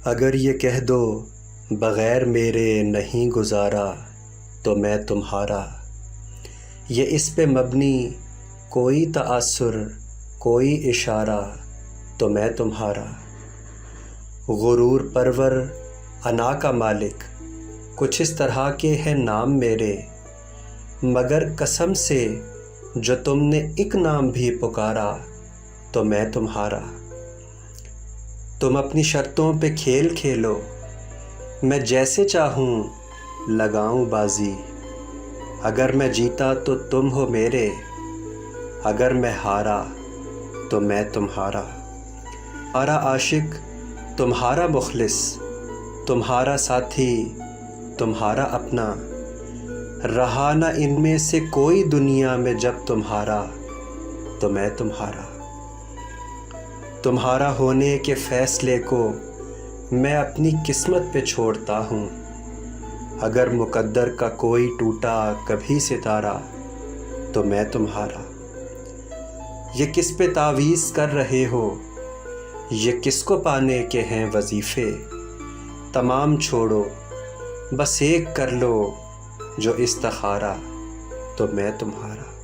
اگر یہ کہہ دو بغیر میرے نہیں گزارا تو میں تمہارا، یہ اس پہ مبنی کوئی تأثر کوئی اشارہ تو میں تمہارا، غرور پرور انا کا مالک کچھ اس طرح کے ہیں نام میرے، مگر قسم سے جو تم نے ایک نام بھی پکارا تو میں تمہارا۔ تم اپنی شرطوں پہ کھیل کھیلو، میں جیسے چاہوں لگاؤں بازی، اگر میں جیتا تو تم ہو میرے، اگر میں ہارا تو میں تمہارا۔ تمہارا عاشق تمہارا مخلص تمہارا ساتھی تمہارا اپنا، رہا نہ ان میں سے کوئی دنیا میں جب تمہارا تو میں تمہارا۔ تمہارا ہونے کے فیصلے کو میں اپنی قسمت پہ چھوڑتا ہوں، اگر مقدر کا کوئی ٹوٹا کبھی ستارہ تو میں تمہارا۔ یہ کس پہ تعویذ کر رہے ہو، یہ کس کو پانے کے ہیں وظیفے، تمام چھوڑو بس ایک کر لو جو استخارہ تو میں تمہارا۔